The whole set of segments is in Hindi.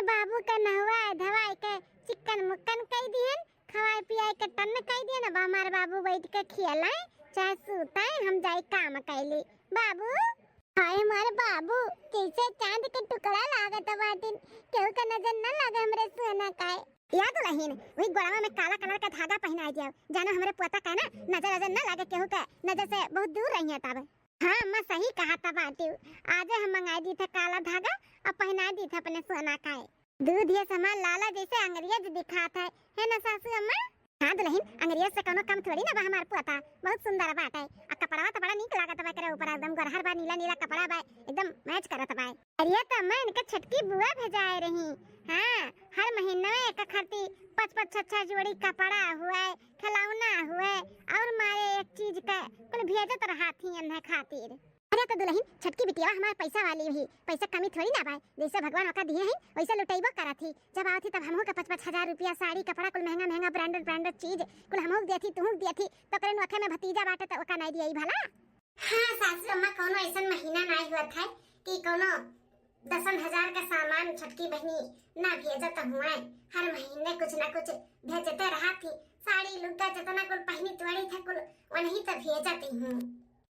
बाबू का नहवाए धवाए के चिकन मुक्कन कई दिहन, खवाए पियाए के टन कई दिहन। अब हमारे बाबू बैठ के खियालाए चाहे सुताए, हम जाए काम कैले। बाबू हाय हमारे बाबू कैसे चांद के टुकड़ा लागत बाटिन, केहू का नजर न लगे हमरे सोना का। याद रहीन वही गोड़वा में काला कलर का धागा पहनाई दिया, जानो हमरे पोता का ना नजर नजर न लगे, केहू का नजर से बहुत दूर रही है तब। हाँ अम्मा सही कहा था बाटी, आज हम मंगाई दी था काला धागा और पहना दी था अपने सोना का। दूध ये सामान लाला जैसे अंग्रेज दिखाता है ना सासू अम्मा। हाँ दुल्हन अंग्रेज से कोनो कम थोड़ी ना बा हमार पोता, बहुत सुंदर बात है। आ कपड़ा तो बड़ा नीक लागत बा, करे ऊपर एकदम गरहर बा, नीला नीला कपड़ा बा, एकदम मैच करत बा। अरे तो अम्मा इनके छटकी बुआ भेजाए रही। हाँ हर महीने में एक खरती 5-5 जोड़ी कपड़ा हुए, खिलौना हुए और मारे एक चीज का कुल भेजत रहा थी अन्हे खातिर। अरे तो दुल्हन छटकी बिटिया हमार पैसा वाली ही, पैसा कमी थोड़ी ना बा, जैसे भगवान ओका दिए हैं वैसे लुटाइबो करा थी। जब आवती तब हमहू के 5-5 हजार रुपया साड़ी कपड़ा कुल महंगा महंगा ब्रांडेड चीज कुल हमहू दिया थी, तुहू दिया थी, तो करे नोखे में भतीजा बाटे तो ओका नहीं दियई भला। हां सासू अम्मा कोनो ऐसा महीना नहीं हुआ था कि कोनो 10,000 का सामान छटकी बहनी ना भेजत हुए, हर महीने कुछ ना कुछ भेजते रहा थी। साड़ी लुटा जितना कुल पहनी तोड़ी था कुल वही तो भेजती हूं।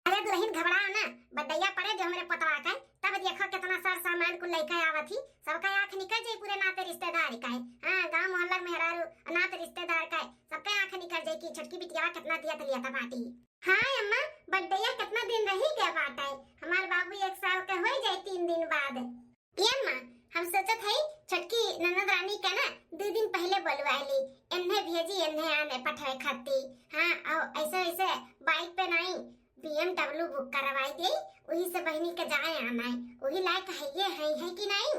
अरे दुल्हन घबराओ ना, बड्डैया पड़े जो हमरे पतवा का, तब देखो कितना सार सामान को लेके आवत थी, सबका आंख निकल जाई पूरे नाते रिश्तेदार का। हां गांव मोहल्ला में मेहरारू नाते रिश्तेदार का सबका आंख निकल जाई कि छटकी बिटिया कितना दिया था पार्टी। हां अम्मा बड्डैया कितना दिन रही गया बाटे, हमार बाबू 1 साल के हो जाए 3 दिन बाद। ये अम्मा हम सोचत हई छटकी ननद रानी का ना 2 दिन पहले बुलवाली, इन्हें भेजी इन्हें आने पठाए खाती। हां और ऐसे बाइक पे नहीं BMW बुक करवाई दे, वही से बहनी के जाए आना है, वही लायक है कि नहीं।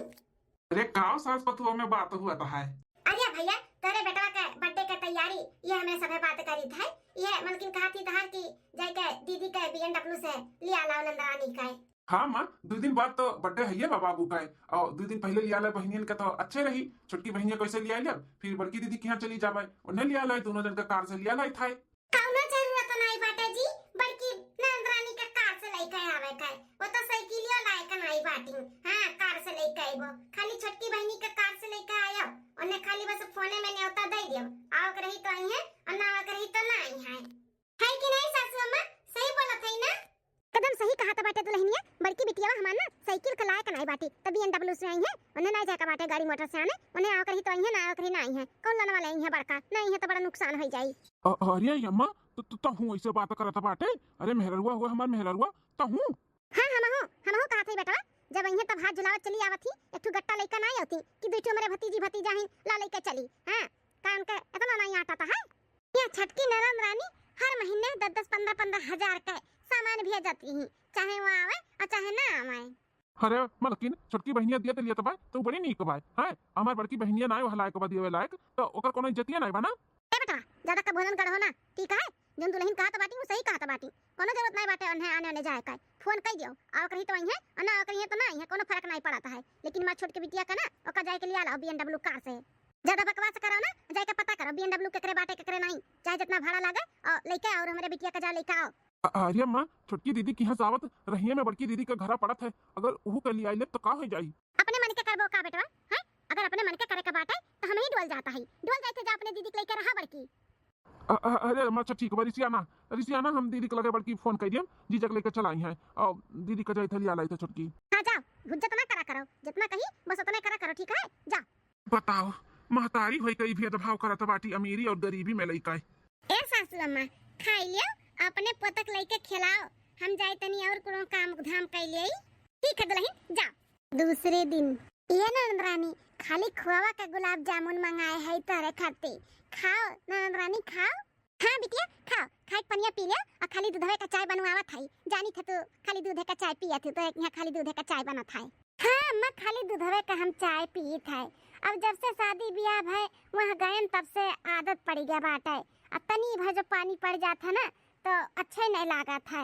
अरे काव सास पतुआ में बात हुआ था है। अरे भैया तेरे बेटा का बर्थडे का तैयारी ये हमें सभी बात करी था, ये मलकिन कहा थी तहार की जाके दीदी का BMW से लिया लाओ नंदरानी का। हाँ माँ 2 दिन बाद तो बर्थडे है ये बाबू का है, और 2 दिन पहले लिया ला बहनियन का तो अच्छे रही, छोटकी बहनिया कैसे लिया लिया, फिर बड़की दीदी के यहाँ चली जावे उन्हें लिया लाई, दोनों जन का कार से लिया लाई था। कौनो जरूरत नहीं बाटे जी, बड़की नंदरानी का कार से लेके आवे का, वो तो साइकिलियो लाए का नहीं बाटी। हां कार से लेके आइबो, खाली छोटकी बहनी का कार से लेके आयो, उन्हें खाली बस फोने में न्योता दे दियो, आओ रही तो आई है और ना आ रही तो नहीं है कि नहीं सासू अम्मा, सही बोलत है ना। एकदम सही कहा था बाटे दुल्हनिया, बड़की बिटिया हमार ना साइकिल का लायक नहीं बाटी, तभी BMW से आई है, उन्हें नहीं जाके बाटे गाड़ी मोटर से आने, उन्हें आओ रही तो आई है ना आओ रही नहीं है, कौन लाने वाला है बड़का नहीं है तो बड़ा नुकसान हो जाई। अरे अम्मा तो हूँ ऐसे बात करता बाटे, अरे मेहररुआ हुआ हमार मेहररुआ तो हूँ। हां हम कहा था बेटा, जब आई है तब हाथ झुलावत चली आवत थी, एक ठो गट्टा लेकर नहीं आती कि बेटो मेरे भतीजी भतीजा ही ला लेके चली। हां कान के इतना नहीं आता था है। ये छटकी नरम रानी हर महीने 10-10 15-15 हजार का सामान भेजती ही, चाहे वो आवे और चाहे ना आवे। अरे मलकिन छोटकी बहनिया दिया तो लिया तबाय तो बड़ी नीक बाय है, हमार बड़की बहनिया ना हो लायक बा दिए लायक तो ओकर कोनो इज्जतिया नहीं बना। ए बेटा ज्यादा का भोजन करो ना, ठीक है जन दुल्हन कहा तो बाटी वो सही कहा तो बाटी, कोनो जरूरत नहीं बाटे उन्हें आने जाए का, फोन कर दियो आओ कहीं तो आई है और ना आओ कहीं तो नहीं है, कोनो फर्क नहीं पड़ता है। लेकिन मां छोटकी बिटिया का ना ओका जाए के लिया लाओ BMW कार से, ज्यादा बकवास करो ना, जाके पता करो BMW केकरे बाटे केकरे नहीं, चाहे जितना भाड़ा लगे और लेके आओ, हमारे बिटिया का जा लेके आओ। अरे अम्मा छोटकी दीदी की यहाँ जावत रहिए में बड़की दीदी का घर पड़त है, अगर वह कर लिया तो का हो जाई। अपने मन के करबो का बेटवा है, अगर अपने मन के करे का बाटे तो हम ही डोल जाता है, डोल जाते जा अपने दीदी के लेके रहा बड़की। अरे अम्मा अच्छा ठीक है रिसियाना हम दीदी के लगे बड़की फोन कर दिए जीजक लेकर चलाई हैं और दीदी का जाई थली आ लाई था छोटकी। हां जाओ भुज्जत ना करा करो, जितना कही बस उतना करा करो, ठीक है जा। बताओ महतारी होई कई भेदभाव करत बाटी अमीरी और गरीबी में लइका। ए सासू अम्मा खाई लियो, अपने पोतक लेके खिलाओ, हम जाए तनी और कोनो काम धाम कर लिए, ठीक है दुल्हन जा। दूसरे दिन ये नंदरानी खाली खोवा का गुलाब जामुन मंगाए है तारे खाते, खाओ नंदरानी खाओ। हाँ बिटिया खाओ, खाए पनिया पी लिया और खाली दूधवे का चाय बनवावा था, जानी था तो खाली दूध का चाय पिया थे तो यहाँ खाली दूध का चाय बना था। हाँ अम्मा खाली दूधवे का हम चाय पिए थे, अब जब से शादी ब्याह है वहाँ गए तब से आदत पड़ गया बाटे, अब तनी भर जो पानी पड़ जाता ना तो अच्छे नहीं लगा था।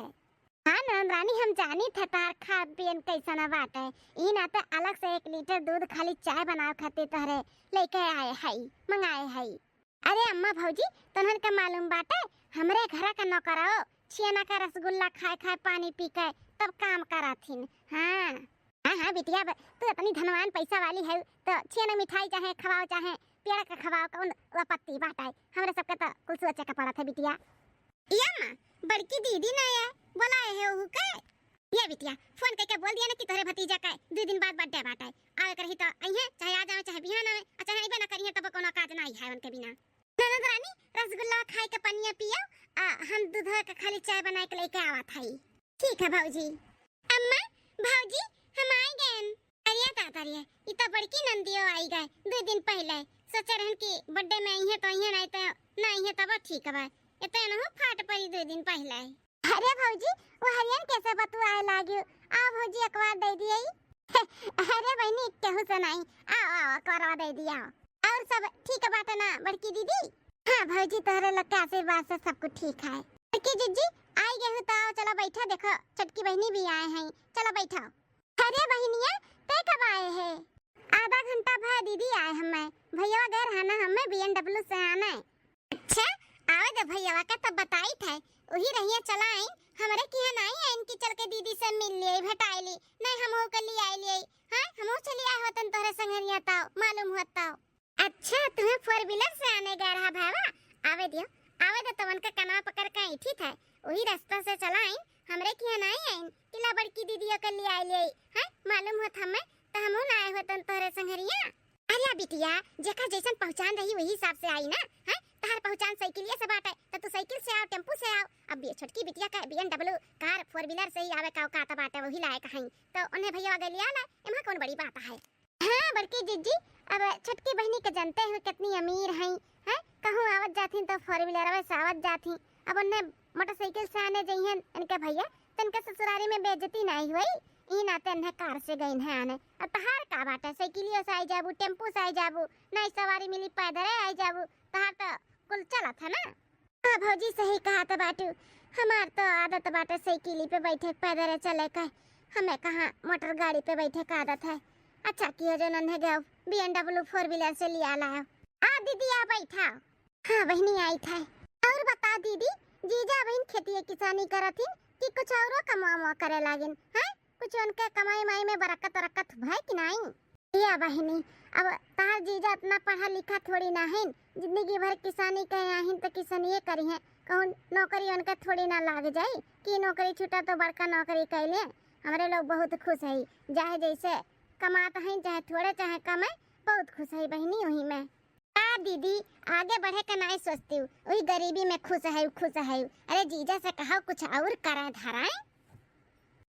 हाँ नंदरानी हम जानी थे तार खान पियन कैसा ना बाटे, ई ना तो अलग से 1 लीटर दूध खाली चाय बनाओ खाते तोहरे लेके आए है मंगाए है। अरे अम्मा भौजी तोहन का मालूम बाटे, हमरे घर का नौकराओ छियाना का रसगुल्ला खाए खाए पानी पी के तब काम कराथिन। हाँ हाँ हाँ बिटिया, तू इतनी धनवान पैसा वाली है तो छेना मिठाई चाहे खवाओ चाहे पेड़ का खवाओ कौन आपत्ति बात है। हमरे सबके तो कुल सोचे का पड़ा था बिटिया। या माँ बड़की दीदी ना है बुलाए है ओहू के। ये बिटिया फोन करके बोल दिया ना कि तोरे भतीजा का 2 दिन बाद बर्थडे बात है, आवे करही तो अइहे चाहे आ जावे चाहे बिहान आवे चाहे अइबे ना करिहे तब कोनो काज नहीं है उनके बिना। ननद रानी रसगुल्ला खाए के पनिया पियो, हम दूध के खाली चाय बना के लेके आवत हई। ठीक है भौजी। अम्मा भौजी हम आई गए। अरे तातरिया ई तो बड़की नंदियो आई गए 2 दिन पहले। सोचे रहन कि बर्थडे में अइहे तो अइहे नहीं तो नहीं है तब ठीक है। एते न हो फाट पड़ी 2 दिन पहले। अरे भौजी वो हरियन कैसे बतुआए लागियो। आ भौजी अखबार दे दिए। अरे बहनी केहू से नहीं, आओ अखबार दे दिया। और सब ठीक है बात है ना बड़की दीदी? हाँ भौजी तोहरे लोग के आशीर्वाद से सब कुछ ठीक है। बड़की जीजी आई गए तो आओ चलो बैठो, देखो छोटकी बहनी भी आए हैं, चलो बैठो। अरे बहनिया ते कब आए हैं? आधा घंटा भा दीदी आए हमें, भैया गए रहना हमें BMW से आना है। अच्छा आवे दे भैया का तब बताई थे वही रहिए चलाई हमरे किया नहीं है इनकी चल के दीदी से मिल लिए भेटाई ली नहीं हम हो के लिए आई लिए। हां हम हो चली आए होतन तोरे संगरिया ताओ मालूम होता। अच्छा तुम्हें 4 व्हीलर से आने गया रहा भावा, आवे दे तवन का कना पकड़ के आई थी वही रास्ता से चलाई हमरे किया नहीं है किला बड़की दीदियों के लिए आई लिए। हां मालूम होत हमें त हमहु ना आए होतन तोरे संगरिया। अरे बिटिया जेका जैसन पहचान रही वही हिसाब से आई ना। हां तहार पहचान साइकिलिया से बाटे त तू साइकिल से आओ टेम्पू से आओ। अब छोटकी बिटिया का BMW कार 4 व्हीलर से ही आवे का औकात बाटे वही लाए कहीं तो उन्हें भैया गए लिया ना एमा कौन बड़ी बात है। हां बड़की जीजी अब छोटकी बहनी के जानते हो कितनी अमीर हैं। हैं कहूं आवत जाथी तो 4 व्हीलर में आवत जाथी, अब उन्हें मोटरसाइकिल से आने जइहन इनके भैया तनके ससुरारी में बेइज्जती नहीं हुई ई नाते इन्हें कार से गइन है आने। अब तहार का बात है साइकिलियो से आई जाबू टेम्पू से आई जाबू नहीं सवारी मिली पैदल आई जाबू तहार तो कुल चलत है ना। हां भौजी सही कहा तो बाटू, हमार तो आदत बाटे साइकिल पे बैठे पैदल चले का, हमें कहां मोटर गाड़ी पे बैठे का आदत है। अच्छा किया जो नन्हे गए BMW 4 व्हीलर से लिया लाओ। आ दीदी आ बैठा। हां बहनी आई था। और बता दीदी जीजा बहन खेती किसानी करथिन कि कुछ औरो कमावा करे लागिन? हैं कुछ उनके कमाई माई में बरकत है कि नहीं? या बहनी अब तार जीजा इतना पढ़ा लिखा थोड़ी ना है, जिंदगी भर किसानी करे आहिन तो किसानी करी है, कहूं नौकरी उनका थोड़ी ना लाग जाए कि नौकरी छूटा तो बड़का नौकरी कैले। हमारे लोग बहुत खुश है चाहे जैसे कमाता है चाहे थोड़े चाहे कम है बहुत खुश है बहनी वही में। दीदी आगे बढ़े का नहीं सोचती हूँ वही गरीबी में खुश है। अरे जीजा से कहा कुछ और करा धराए।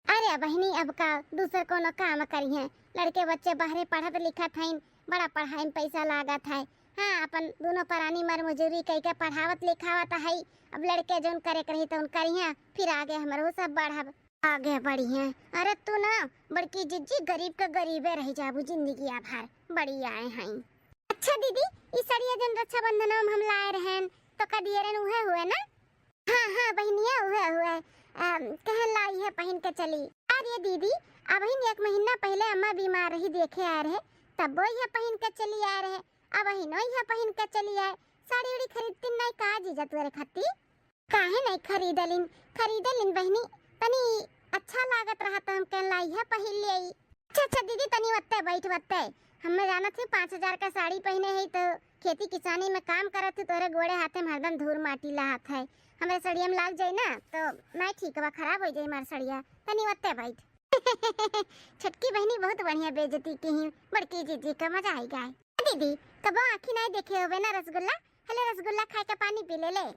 अरे बहनी अब का दूसरे कोनो काम करी है, लड़के बच्चे बाहर पढ़त लिखत हैं बड़ा पढ़ाई में पैसा लागत है। हाँ अपन दोनों परानी मर मजूरी कई के पढ़ावत लिखावत है। अब लड़के जोन करे करी तो उन करी है फिर आगे हमारो सब बढ़ब आगे बढ़ी है। अरे तू ना बड़की जिज्जी गरीब का गरीबे रह जाबू जिंदगी आभार बड़ी आए हैं। अच्छा दीदी इस सड़िया जन रक्षाबंधन में हम लाए रहन तो कदियरन उहे हुए ना? हाँ बहनिया उहे कह लाई है पहन के चली। अरे दीदी अब ही 1 महीना पहले अम्मा बीमार रही देखे आ रहे तब वो ये पहन के चली आ रहे, अब ही नो ये पहन के चली आए। साड़ी उड़ी खरीदती नहीं कहा जीजा तोरे खाती? काहे नहीं खरीदलिन बहनी तनी अच्छा लागत रहा तो हम कह लाई है पहन ले आई। अच्छा दीदी तनी वत्ते बैठ हमें जाना थी 5000 का साड़ी पहने है तो खेती किसानी में काम करत थी तोरे गोड़े हाथे में हरदम धूल माटी लात है हमें सड़िया में लाग जाए ना तो नहीं ठीक बा खराब हो जाए हमार सड़िया तनी वत्ते बैठ। छटकी बहनी बहुत बढ़िया बेइज्जती की ही बड़की जीजी का मजा आई गाय। दीदी कबो आँखी नहीं देखे होवे ना रसगुल्ला, हले रसगुल्ला खा के पानी पी ले।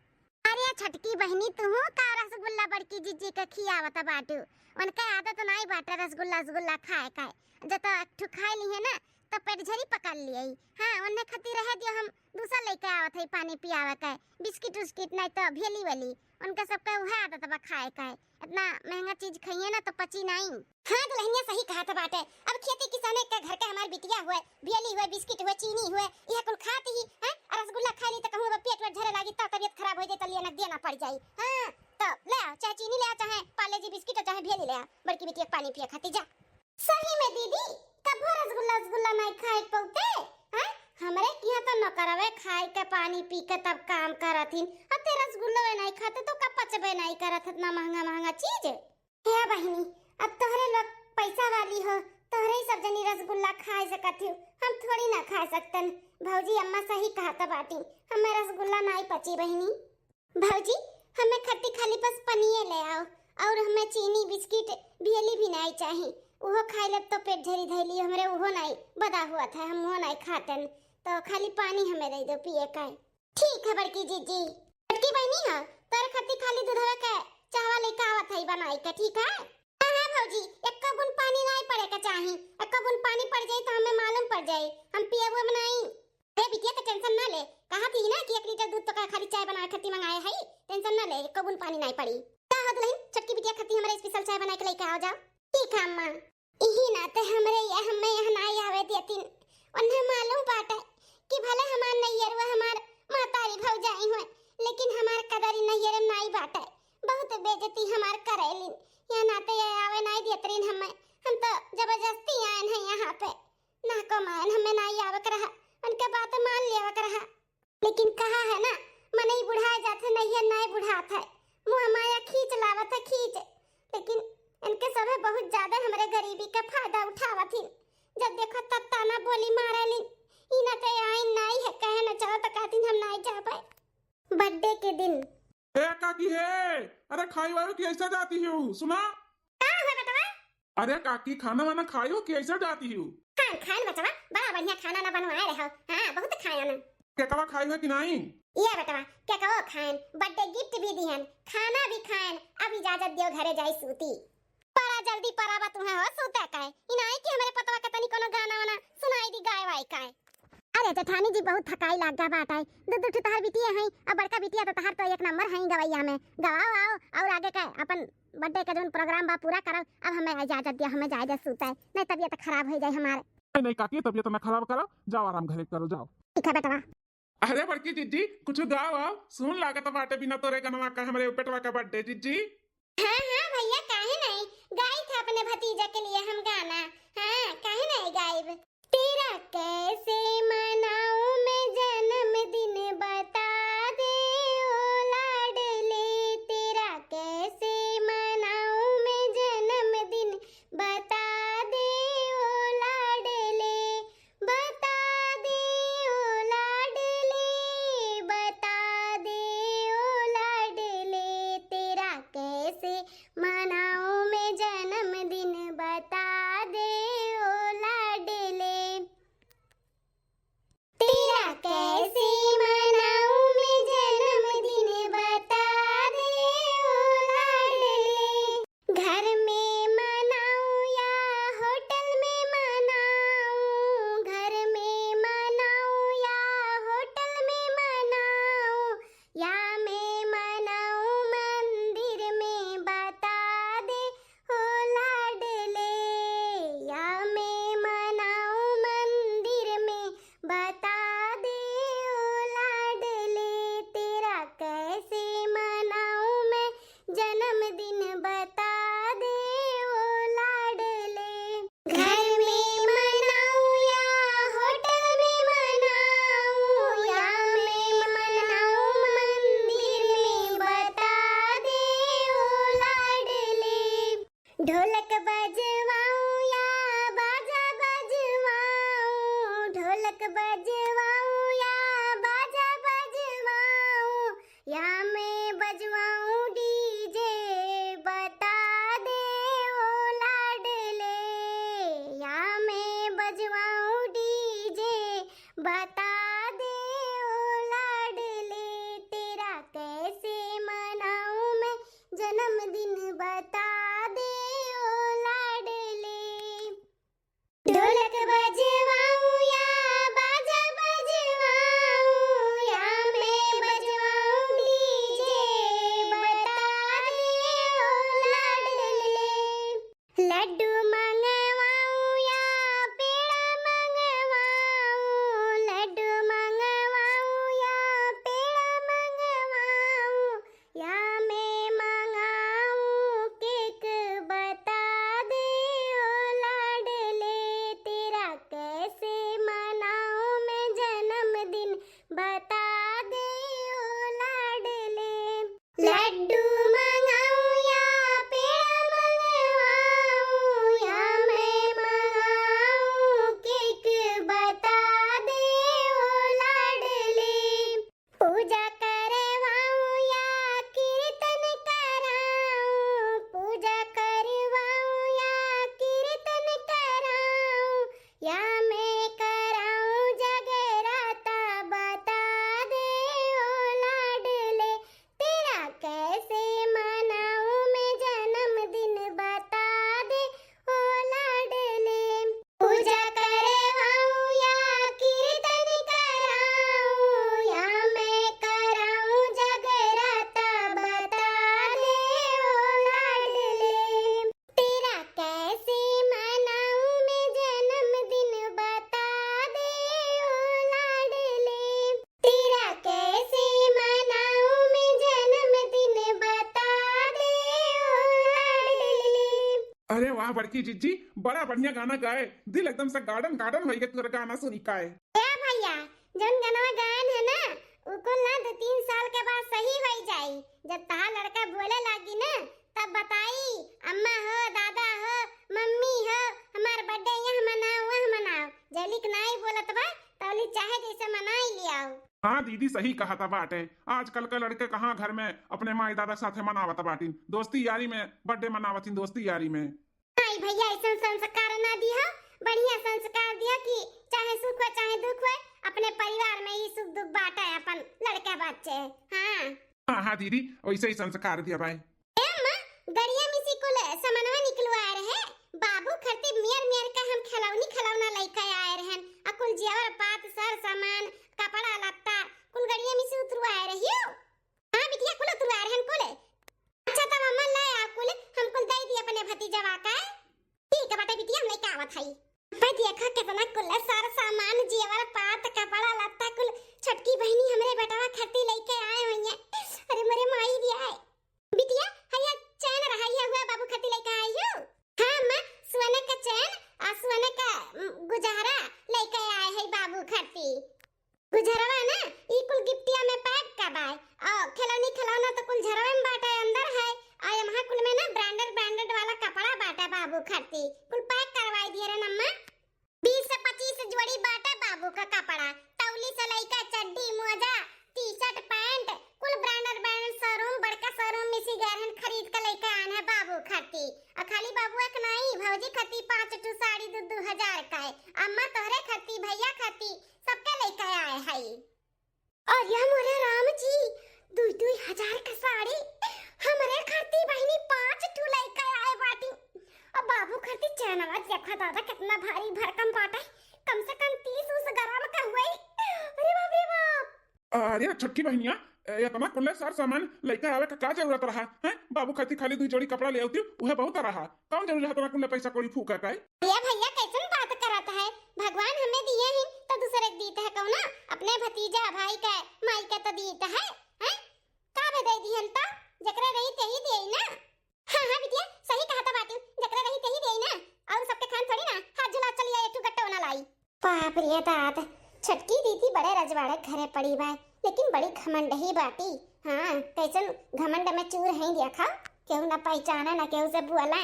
अरे छटकी बहनी तू का रसगुल्ला बड़की जीजी का खियावत बाटू, उनका आदत नहीं बाटे रसगुल्ला खाए का जब खाए ली है ना तो पेट झरी पकड़ लिए। हाँ उन्हें खती रह दियो हम दूसरा लेके आवत है पानी पियावे का बिस्किट उस्किट नहीं तो भेली वाली उनका सबका वह आदत बा खाए का इतना महंगा चीज खाइए ना तो पची नहीं। हाँ दुल्हनिया सही कहा था बाटे, अब खेती किसाने का घर का हमार बिटिया हुए भेली हुए बिस्किट हुए चीनी हुए यह कुल खाती ही है। रसगुल्ला खा ली तो कहूँ पेट में झरे लगी तो तबियत खराब हो जाए तो लेना देना पड़ जाए। हाँ तो ले आओ चाहे चीनी ले आओ चाहे पाले जी बिस्किट चाहे भेली ले आओ बड़की बिटिया पानी पिया खाती जा। सही में दीदी कब रसगुल्ला नहीं खाए पौते हैं हमरे किया तो न करवे खाए के पानी पी के तब काम करथिन। अब ते रसगुल्ला नहीं खाते तो कब पचबे नहीं करत इतना महंगा चीज। हे बहनी अब तोहरे लोग पैसा वाली हो तोहरे ही सब जनी रसगुल्ला खा सकत हूँ, हम थोड़ी ना खा सकतन। भौजी अम्मा सही कहता बाटी, हमें रसगुल्ला नहीं पची बहनी। भौजी हमें खट्टी खाली बस पनीर ले आओ, और हमें चीनी बिस्किट बियली भी नहीं चाहिए। वो खाई लब तो पेट झरी धैली, हमरे वो नहीं बदा हुआ था, हम वो नहीं खातन। तो खाली पानी हमें दे दो पिए का। ठीक है बड़की जीजी। बड़की बहनी है तोर खट्टी खाली दूधवा के चाहवा लेके आवत है बनाई के, ठीक है? हां भौजी, एक बूंद पानी नहीं पड़े के चाहिए, एक बूंद पानी पड़ जाए तो हमें मालूम पड़ जाए, हम पिएबो नहीं। ए बिटिया तो टेंशन ना ले, कहा थी ना कि 1 लीटर दूध तो का खाली चाय बना खट्टी मंगाए है, टेंशन ना ले, एक बूंद पानी नहीं पड़ी। का हो दुल्हन, छोटकी बिटिया खट्टी हमारे स्पेशल चाय बना के लेके आओ जाओ। ठीक है अम्मा। इही नाते हमरे ये हमें यहाँ नहीं आवे देतीन, उन्हें मालूम बाटे कि भले हमार नैयरवा हमार मातारी भौजाई हुए, लेकिन हमार कदरी नैयर में नहीं बाटे, बहुत बेइज्जती हमार करेलिन। यहाँ नाते ये आवे नहीं देतरीन हमें, हम तो जबरदस्ती आए हैं यहाँ पे, ना को मान हमें नहीं आवे कर रहा, उनके बात मान लिया कर रहा। लेकिन कहा है ना, मन ही बुढ़ा जाते नैयर नहीं बुढ़ात है, मुँह माया खींच लावत है खींच। लेकिन इनके सबे बहुत ज्यादा हमारे गरीबी का फायदा उठावत हिन, जब देखो तब ताना बोली मारलिन। इना ते आइन नहीं है, कहे न चलो तो कहतिन हम नहीं जा पाए। बर्थडे के दिन ए काकी है, अरे खाई वाई की ऐसा जाती हूँ, सुना? का है बेटवा? अरे काकी खाना वाना खाई हो कि ऐसा जाती हूँ? खान खान बेटवा, बड़ा बढ़िया खाना ना बनवाए रहो। हां बहुत खाया ना। केकवा खाई हो कि नहीं? ये बेटवा क्या कहो खान, बर्थडे गिफ्ट भी दिहन, खाना भी खान, अब इजाजत दियो घरे जाई सूती। बड़ा जल्दी परावा तुम्हें हो सूता काहे, इनाई कि हमारे पतवा का तनी कोनो गाना वाना सुनाई दी गाय वाई काहे। अरे जेठानी जी बहुत थकाई लागा बाटाई, दू तहार बिटिया हैं, अब बड़का बिटिया तो तहार तो 1 नंबर हैं गवैया में, गवाओ आओ और आगे का अपन बर्थडे का जोन प्रोग्राम बा पूरा करब। अब हमें इजाजत दिया, हमें जाए सूता है, नहीं तबीयत खराब हो जाए हमारे। नहीं काकी तबीयत ना खराब करो, जाओ आराम घरे करो जाओ। ठीक है बेटवा। अरे बड़की जीजी कुछ गाओ आओ, सुन लागत बाटे बिना तोरे गनवा का हमरे पेटवा का बर्थडे जीजी। हाँ हाँ भैया काहे नहीं, गाई था अपने भतीजा के लिए हम गाना। हाँ काहे नहीं गायब। तेरा कैसे मनाऊं मैं जन्मदिन बता दे ओ लाडले, तेरा कैसे मनाऊं मैं जन्मदिन बता दे ओ लाडले, बता दे ओ लाडले, बता दे ओ लाडले, तेरा कैसे मनाऊं मैं जन्मदिन बता दे ओ लाडले, तेरा कैसे मनाऊं मैं जन्मदिन बता दे ओ लाडले, घर में मनाऊं या होटल में मनाऊं, घर में मनाऊं या होटल में मनाऊं, या मैं मनाऊं मंदिर में बता दे ओ लाडले, या मैं मनाऊं मंदिर में बता दे ओ लाडले, तेरा कैसे मनाऊं मैं जन्मदिन बता दे ओ लाडले, घर में मनाऊं या होटल में मनाऊं, या मैं मनाऊं मंदिर में बता दे ओ लाडले, ढोलक बजवाऊं या बाजा बजवाऊं, ढोलक बजवाऊं या बाजा बजवाऊं, या मैं बजवाऊं डीजे बता दे ओ लाडले, या मैं बजवाऊं डीजे बता दे ओ लाडले, तेरा कैसे मनाऊं मैं जन्मदिन बता दे ओ लाडले, ढोलक बजवाऊं या बाजा बजवाऊं, या मैं बजवाऊं डीजे बता दे ओ लाडले, लड्डू मंगवाऊं या पेड़ा मंगवाऊं, लड्डू मंगवाऊं या पेड़ा मंगवाऊं, या मैं मंगाऊं केक बता दे ओ लाडले, तेरा कैसे मनाऊं मैं जन्मदिन बता दे ओ लाडले, लड्डू मंगाऊं या पेड़ा मंगवाऊं, या मैं मंगाऊं अरे वाह बड़की जीजी, बड़ा बढ़िया गाना गाए, दिल एकदम से गार्डन गार्डन हो गया तोरा गाना सुनी काए। ए भैया, जौन गाना गायन है ना उको ना 2-3 साल के बाद सही हो जाई। जब तहार लड़का बोले लागी ना तब बताई अम्मा हो दादा हो मम्मी हो हमार बर्थडे यहाँ मनाओ वहाँ मनाओ। जलिक नहीं बोलत बा तौली चाहे जैसे मनाई लियाओ। हाँ दीदी सही कहा था बाटे, आजकल के लड़के कहाँ घर में अपने माई दादा साथे मनावत बाटिन, दोस्ती यारी में बर्थडे मनावतिन दोस्ती यारी में। नहीं भैया ऐसा संस्कार ना दिया, बढ़िया संस्कार दिया कि चाहे सुख हो चाहे दुख हो अपने परिवार में ही सुख दुख बांटा है अपन लड़के बच्चे। हाँ हाँ दीदी वैसे ही संस्कार दिया भाई। ए अम्मा, गड़िया में से कुल सामानवा निकलवा रहे बाबू खरती मियर मियर का हम खिलौना लेके आए रहन। अकुल जेवर पात सर सामान कपड़ा लत्ता कुल गड़िया में से उतरवा रही हो। हां बिटिया कुल उतरवा रहन कुल। अच्छा तब अम्मा ले आ कुल हम कुल दे दी अपने भतीजवा का। ठीक है बेटा बिटिया हम लेके आवत हई। भाई देखा कितना कुल सर सामान जेवर पात कपड़ा लत्ता कुल छटकी बहनी हमरे बेटावा खरती लेके आए हुई है। अरे मेरे माई दिया है बिटिया हैया चैन रही है हुआ बाबू खरती लेके आई हो। हां अम्मा सोने का चैन और सोने का गुजारा लेके आए है बाबू खरती। गुजरवा ना ई कुल गिफ्टिया में पैक का बाय और खिलौना तो कुल झरवे में बाटा अंदर है और यहाँ कुल में ना ब्रांडेड वाला कपड़ा बाटा बाबू खरती कुल पैक करवाई दिए रे नम्मा। 20 से 25 जोड़ी बाटा बाबू का कपड़ा तौली से लेकर चड्डी मोजा टी शर्ट पैंट कुल ब्रांडेड शोरूम बड़का शोरूम में से गहन खरीद के लेकर आए हैं बाबू खरती। और खाली बाबू एक नहीं भौजी खरती 5 टू साड़ी 2-2 का है। अम्मा तोहरे खरती भैया खरती सबके लेकर आए हैं। और यह मोरे राम जी 2-2 हजार का साड़ी हमारे खरती बहनी 5 टू लेकर आए बाटी। अब बाबू खरती चैनवा देखा दादा कितना भारी भरकम बाटा कम से कम 30 ग्राम का हुआ। अरे बाप रे बाप। अरे छटकी बहनिया इतना कुल्ले सार सामान लेके आवे का क्या जरूरत रहा है? बाबू खाती खाली 2 जोड़ी कपड़ा ले आती उहे बहुत रहा, कौन जरूरी है तुम्हारा कुल्ले पैसा कोड़ी फूका का? भैया कैसन बात करता है, भगवान हमें दिए हैं तो दूसरे को दीता है कौन ना अपने भतीजा भाई का माई का तो दीता है हैं का भी दे दिहन तो जकरे रही ते ही देई ना। हां बिटिया सही कहा था बात, जकरे रही ते ही देई ना और सबके खान थोड़ी ना हाथ झुला चली आई एक गट्टा ना लाई। बाप रे तात छटकी दीदी बड़े रजवाड़े घरे पड़ी बा लेकिन बड़ी घमंड ही बाटी। हाँ कैसन घमंड में चूर है देखा केहू ना पहचाना ना केहू से बुआला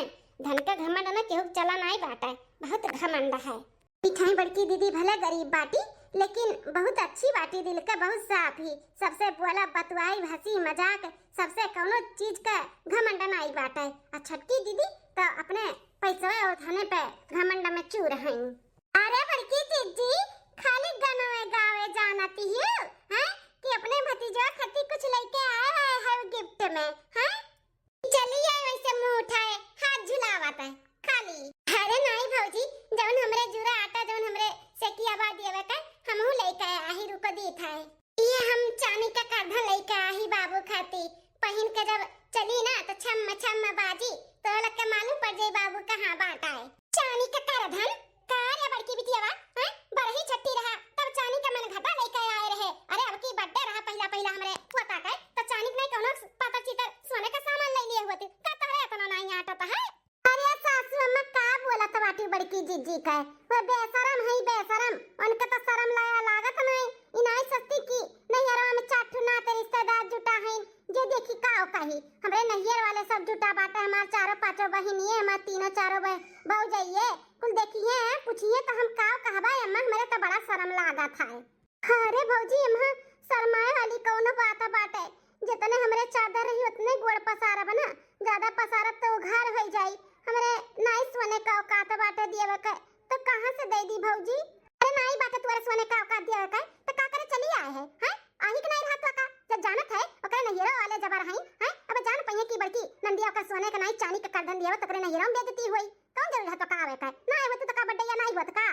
धन का घमंड ना केहू चला नहीं बाटा बहुत घमंड है। मिठाई बड़की दीदी भले गरीब बाटी लेकिन बहुत अच्छी बाटी दिल का बहुत साफ ही सबसे बोला बतवाई हंसी मजाक सबसे कोनो चीज का घमंड नहीं बाटा। और छटकी दीदी तो अपने पैसे और थाने पे घमंड में चूर है। अरे बड़की दीदी खाली गावे गावे जानती है हैं कि अपने भतीजा खती कुछ लेके आए है गिफ्ट में हैं। चलिए वैसे मुंह उठाए हाथ झुलावत है खाली। अरे नहीं भौजी जवन हमरे जुरा आटा जवन हमरे सेकिया बा देवे का हमहु लेके आही रुको देत है। ये हम चांदी का करधा लेके आही बाबू खाती पहन के जब चली ना तो छम बाजी तो लग के मालूम पड़ जाए बाबू कहां बाटा है। चांदी का करधन कार्य बड़की बिटियावा हैं बरही छट्टी रहा तब चांदी का मन घटा लेके आए रहे। अरे अब की बर्थडे रहा पहला हमरे पोता का तो चांदी नहीं कोनो पता चीतर सोने का सामान ले लिए हुए थे का तोरे इतना नहीं आता है। अरे सासू अम्मा का बोला तो बाटी बड़की जीजी का वो बेशरम है बेशरम उनका तो शर्म लाया लागत नहीं इनाई सस्ती की नैहरवा में चाटू ना ते रिश्तेदार जुटा है जे देखी काओ कही हमरे नैहर वाले सब जुटा बाटा हमार 4-5 बहिनी है हमार 3-4 बहु जाइए कुल देखिए पूछिए तो हम काओ कहबा अम्मा हमरे तो बड़ा शर्म लागत है। अरे भौजी अम्मा शर्माए वाली कौनो बात बाटे जितने हमरे चादर रही उतने गोड़ पसारा बना ज्यादा पसारत तो उघार हो जाई हमरे नाई सोने का औकात बाटे दिए का तो कहां से दे दी भौजी। अरे नाई बाटे तोरे सोने का औकात दिए का तो का करे चली आए है हैं आही के नहीं रहत का जब जानत है ओकरे नहिरो वाले जबर हई हैं अब जान पहिए की बड़की नंदिया का सोने का नाई चांदी का करधन दिए तकरे नहिरो में बेइज्जती होई कौन जरूरी है तो का आवे का ना आवे तो का बड्डे या नहीं होत का।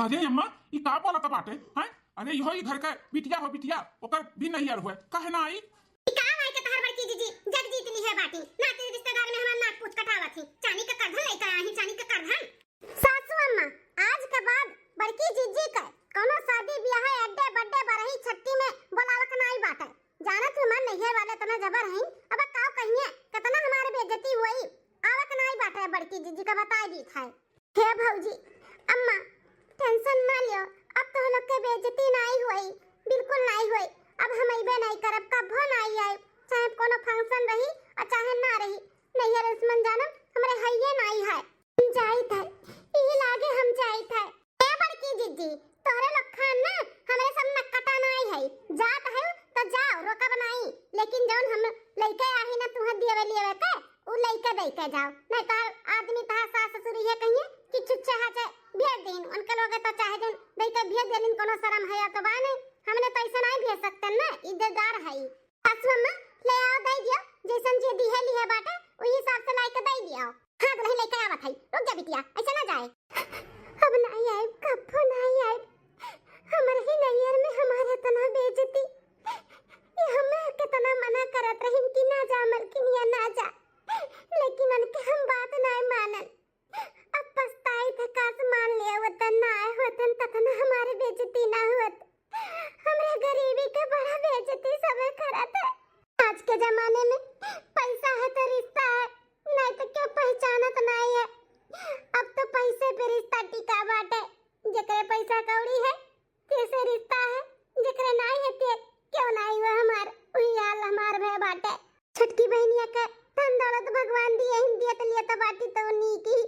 अरे अम्मा ई का बोलत बाटे हैं? अरे इहो ई घर का बिटिया हो बिटिया ओकर भी नहीं यार हुए काहे ना आई का आई के तहर बड़की जीजी जग जीतनी है बाटी ना तेरे रिश्तेदार में हमार नाक पूछ कटावा थी चांदी का करधन लेकर आई चांदी का करधन। सासू अम्मा आज के बाद बड़की जीजी का कोनो शादी ब्याह अड्डे बड्डे बरही छट्टी में बोलावक नहीं बाटे जानत हमार नैहर वाले तना जबर हई अब का कहिए कितना हमारे बेइज्जती हुई आवक नहीं बाटे बड़की जीजी बेइज्जती नहीं हुई, बिल्कुल नहीं हुई। अब हम अइबे नहीं करब, कभो नहीं आए, चाहे कोनो फंक्शन रही और चाहे ना रही। नहीं है रस्मन जानम हमरे हइये नहीं है। हम जाइत है, ई लागे हम जाइत है। ए बड़की जीजी, तोरे लोग खान ना हमरे सब नक्कता नहीं है। जात है तो जाओ, रोका बनाई, लेकिन जौन हम लइके आही ना तुहा दियवे लियवे के, उ लइके दई के जाओ। नहीं तो आदमी तहा सास ससुर ये कहिए कि चुच्चे हाचे भेज दिन, उनके लोगे तो चाहे जन दई के भेज देलिन, कोनो शरम है तो बा नहीं। हमने तो ऐसा नहीं भेज सकते ना, इज्जतदार है। असमम्मा ले आओ, दई दियो, जैसन जे दी है ली है बाटे उही हिसाब से लाई के दई दियो। हां तो नहीं लेके आवत है, रुक जा बिटिया, ऐसा ना जाए। अब नहीं आए, कभो नहीं आए। हमर ही नैयर में हमारे तना बेइज्जती, ये हमें कितना मना करत रहिन कि ना जा मलकिनिया ना जा, लेकिन उनके हम बात नहीं मानन। अब पछताई थे, काश मान लिया वतन ना आए होतन ततना हमारे बेइज्जती ना होत। हमरे गरीबी के बड़ा बेइज्जती सबे करत है। आज के जमाने में पैसा है तो रिश्ता है, नहीं तो क्यों पहचानत नहीं है। अब तो पैसे पे रिश्ता टिका बाटे, जेकरे पैसा कौड़ी है कैसे रिश्ता है, जेकरे नहीं है ते क्यों नहीं हुआ हमार, वही हाल हमार भय बाटे। छटकी बहनिया के धन दौलत भगवान दिए, हम दियत लिए तो बाटी तो उन्हीं की।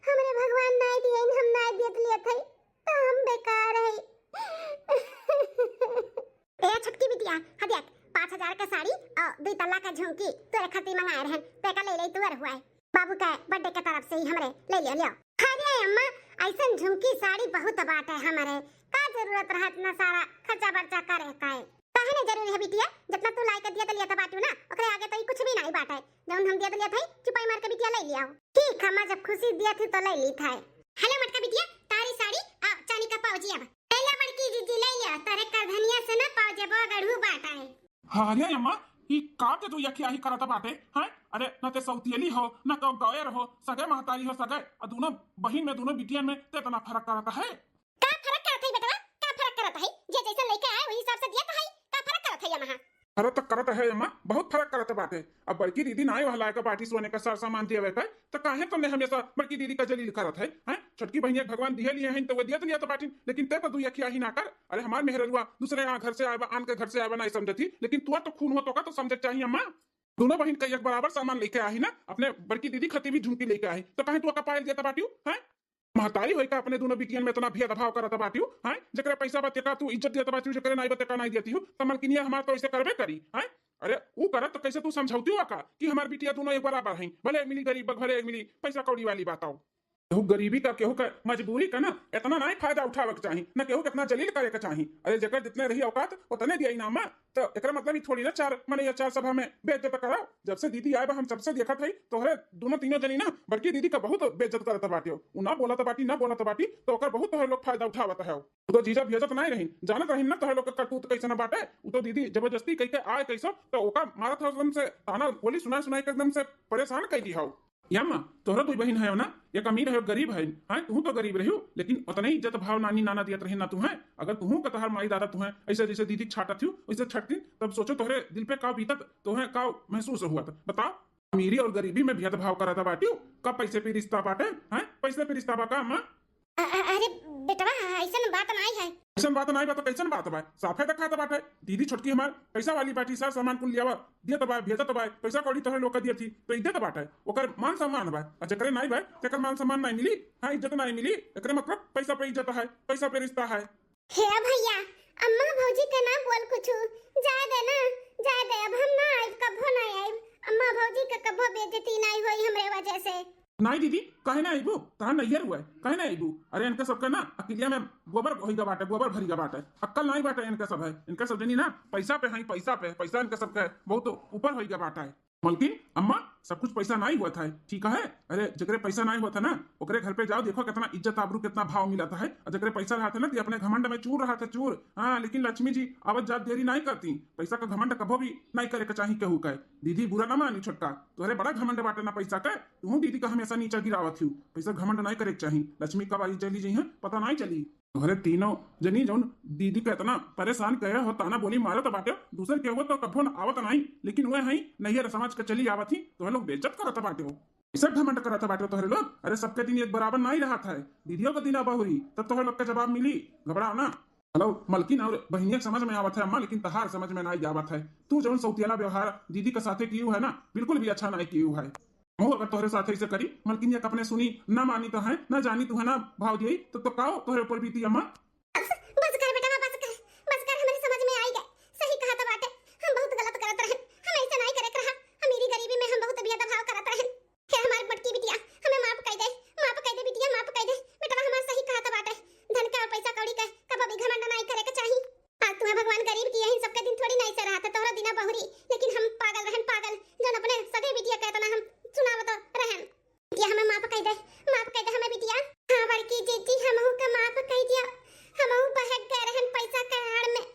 हमरे भगवान नहीं दिए, हम नहीं दियत लिए थे तो हम बेकार है। ए छटकी बिटिया, हा देख 5000 का साड़ी और 2 तल्ला का झुमकी तोरे खातिर मंगाए रहन, ते का ले ले तू हुआ है। बाबू का बर्थडे के तरफ से ही हमरे ले लियो। अरे अम्मा, ऐसन झुमकी साड़ी बहुत बात है हमरे, का जरूरत रहत ना सारा खर्चा बर्चा करे का है। काहे ने जरूरी है बिटिया, जितना तू लाई के दिया तो लिया तो बाटू ना, ओकरे आगे तो कुछ भी नहीं बाटे। जौन हम दिया तो लिया थे, चुपाई मार के बिटिया ले लिया। ठीक है, मैं जब खुशी दिया थी तो ले ली था। हेलो मटका बिटिया, तारी साड़ी आ चांदी का पाउजी अब ले ले बड़की जीजी, ले लिया तारे का धनिया से ना पाउजे बो गढ़ू बाटा है। हाँ रे अम्मा, ई का के तू यखी आही करत बाटे हैं? अरे न ते सौतियली हो, न तो गौयर हो, सगे महतारी हो सगे, और दोनों बहिन में दोनों बिटिया में ते तना फर्क करता है। का फर्क करत है बेटा, का फर्क करत है? जे जैसा लेके आए वही हिसाब से दिया तो है, का फर्क करत है यहां? अरे तो करत है अम्मा, बहुत फर्क करत बाटे। अब बड़की दीदी नाई वाला का पार्टी सोने का सार सामान दिए का, तो काहे तुमने हमेशा बड़की दीदी का जलील करत है? हैं? छोटकी बहनिया भगवान दिए लिए हैं तो वो दिया तो लिया तो पार्टी, लेकिन ते तो तू यखी आही ना कर। अरे हमार मेहररुआ दूसरे घर से आवा, आन के घर से आवा नहीं समझती, लेकिन तू तो खून हो तो का तो समझ चाहिए अम्मा। दोनों बहन का एक बराबर सामान लेके आई ना, अपने बड़की दीदी खती भी झुमकी लेके आई, तो कहीं तू का पायल देता बाटियो हैं? महतारी होई का अपने दोनों बिटियन में इतना भेदभाव करता बाटियो हैं? जकरे पैसा बते का तू इज्जत देता बाटियो, जकरे नहीं बते का नहीं देती हो, तो मलकिनिया हमार तो ऐसे करबे करी हैं? अरे वो करत तो कैसे तू समझौती हो का कि हमार बिटिया दोनों एक बराबर हैं, भले मिली गरीब भले मिली पैसा कौड़ी वाली बात आओ। केहू गरीबी का केहू का मजबूरी का ना इतना नहीं फायदा उठावे के चाहिए, ना केहू कितना जलील करे के चाहिए। अरे जकर जितने रही औकात उतने दिया इनाम, तो एकरा मतलब ही थोड़ी ना चार मने या चार सभा में बेइज्जत कराओ। जब से दीदी आए हम सबसे देखत है तोहरे दोनों तीनों जनी ना बड़की दीदी का बहुत बेइज्जत करत बाटियो, उ ना बोलत बाटी ना बोलत बाटी, तो ओकर बहुत तोहरे लोग फायदा उठावत है। तो जीजा भेजत नहीं रही, जानत रही ना तोहरे लोग का करतूत कैसे ना बाटे। उ तो दीदी जबरदस्ती कह के आए कैसो तो ओका मारत हो एकदम से ताना बोली सुनाई एकदम से परेशान कई दी हो। यामा तोहरा दुई बहन है ना, एक अमीर है गरीब है, हाँ तू तो गरीब रही, लेकिन उतने ही इज्जत भाव नानी नाना दियत रही ना तू है। अगर तू का तोहर माई दादा तू है ऐसे जैसे दीदी छाटा थी वैसे छटती, तब सोचो तोहरे दिल पे का बीतत, तोहे का महसूस हुआ था। बताओ अमीरी और गरीबी में भेदभाव करा था बाटियो, कब पैसे पे रिश्ता बाटे हैं? पैसे पे रिश्ता बाका अम्मा? अरे बेटवा ऐसा बात नहीं है। ऐसा बात नहीं बा तो कैसन बात बा? साफे देखा तो बाटे दीदी छोटकी हमार पैसा वाली बाटी, सार सामान कुल लियावा दिया तो बा, भेजा तो बा, पैसा कौड़ी तोहरे लोग का दिया थी तो इज्जत बाटे, ओकर मान सम्मान बा। और जकरे नहीं बा तेकर मान सम्मान नहीं मिली, हाँ इज्जत नहीं मिली, एकरे मतलब पैसा पे इज्जत है, पैसा पे रिश्ता है। हे भैया, अम्मा भौजी के ना बोल कुछ, जाए दे ना, जाए दे, अब हम ना आए, कभो नहीं आए। अम्मा भौजी का कभो बेइज्जती नहीं हुई हमरे वजह से। नहीं दीदी कहे ना आईबू, कहा नैयर हुआ है, कहे ना आईबू। अरे इनका सबका ना अकेलिया में गोबर होईगा बाटे, गोबर भरीगा बाटे, अक्कल नहीं बाटे इनका सब है। इनका सब जनी ना पैसा पे है, पैसा पे पैसा इनका सबका है, बहुत ऊपर होईगा बाटा है। मलकिन अम्मा सब कुछ पैसा नहीं हुआ था, ठीक है? अरे जकरे पैसा नहीं हुआ था ना ओकरे घर पे जाओ, देखो कितना इज्जत आबरू कितना भाव मिला था है। और जकरे पैसा रहा था ना अपने घमंड में चूर रहा था चूर। हाँ लेकिन लक्ष्मी जी आवत जात देरी नहीं करती, पैसा का घमंड कभो भी नहीं करे के चाहिए केहू का। दीदी बुरा ना मानी छोटका, तोहरे बड़ा घमंड बाटे ना पैसा का, तू दीदी का हमेशा नीचा गिरावत हूँ। पैसा घमंड नहीं करे के चाहिए, लक्ष्मी कब आई चली जी है पता नहीं चली। तोहरे तीनों जनी जौन दीदी का इतना परेशान कहे हो, ताना बोली मारत बाटे, दूसर के हो तो कभो न आवत नहीं, लेकिन वह है नैयर समाज के चली आवत ही तो लोग बेइज्जत करत बाटे हो, ऐसा घमंड करत बाटे तोहरे लोग। अरे सबके दिन एक बराबर नहीं रहा था, दीदियों का दिन अब हुई तब तोहरे लोग का जवाब मिली, घबराओ ना। हेलो मलकिन और बहनिया समझ में आवत है अम्मा, लेकिन तहार समझ में नहीं आवत है। तू जौन सौतियाला व्यवहार दीदी के साथे कियू है ना, बिल्कुल भी अच्छा नहीं कियू है। वो अगर तोहरे साथ ऐसे करी मलकिन या अपने सुनी ना मानी तो है ना जानी तू है ना भाव दिए तो काओ तोहरे ऊपर बीती अम्मा। बस कर बेटा बस कर, बस कर, हमारी समझ में आई गए। सही कहा तो बाटे, हम बहुत गलत करत रहन, हम ऐसा नहीं करे रहा। अमीरी गरीबी में हम बहुत बेहद भाव करत रहन। क्या हमारी बटकी बिटिया हमें माफ कर दे बिटिया, माफ कर दे बेटा। हमारा सही कहा तो बाटे, धन का और पैसा कौड़ी का कब भी घमंड नहीं करे के चाहिए। आज तुम्हें भगवान गरीब किए हैं, सबके दिन थोड़ी नहीं से रहा था तोहरा दिना बहुरी, लेकिन हम पागल रहन, पागल जन अपने सगे बिटिया कहता ना हम सुनावत रहन। बिटिया हमें माफ कर दे हमें बिटिया। हां बड़की जीजी हमहू का माफ कर दिया, हमहू बहक गए रहन पैसा के आड़ में।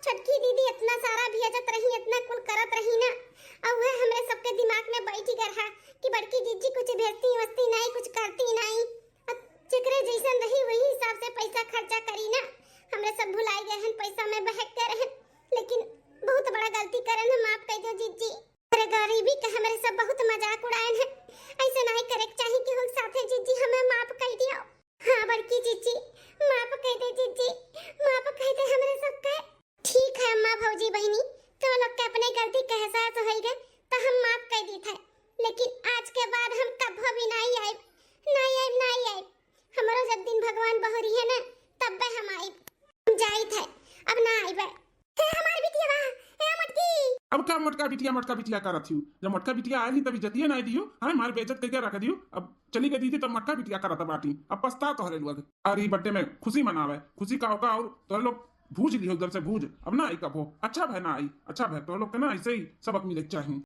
छोटकी दीदी इतना सारा भेजत रही, इतना कुल करत रही ना, और वह हमरे सबके दिमाग में बैठ गया रहा कि बड़की जीजी कुछ भेजती वस्ती नहीं, कुछ करती नहीं। जिकरे जैसन रही वही हिसाब से पैसा खर्चा करी ना। हमरे सब भुलाई गए हैं, पैसा में बहक गए रहन, लेकिन बहुत बड़ा गलती करन, माफ कर दो जीजी। अरे गरीबी का हमरे सब बहुत मजाक उड़ाएन है, ऐसा नहीं करे चाहिए कि हो साथे जीजी हमें माफ कर दियो। हां बड़की जीजी माफ कर दे जीजी, माफ कर दे हमरे सब के। ठीक है अम्मा भौजी बहनी, तो लोग के अपने गलती के एहसास हो गए तो हम माफ कर दी थे, लेकिन आज के बाद हम कभी भी नहीं आए। हमारो जब दिन भगवान बहरी है ना तब बे हम आई, हम जाई थे, अब ना आई बे। हे हमारी बिटिया बा, हे मटकी। अब क्या मोटका बिटिया करत हूँ, जब मोटका बिटिया आई तभी जतिये नहीं दियो, हाँ मार बेइज्जत करके रख दियो। अब चली गई दीदी तब मोटका बिटिया करत बाटी, अब पछता तोहरे लोग। और ई बर्थडे में खुशी मनावे, खुशी का होगा और तोहरे लोग भूज लियो उधर से भूज। अब ना आई कब हो, अच्छा भाई ना आई, अच्छा भाई तो लोग के ना ऐसे ही सबक मिले चाहिए।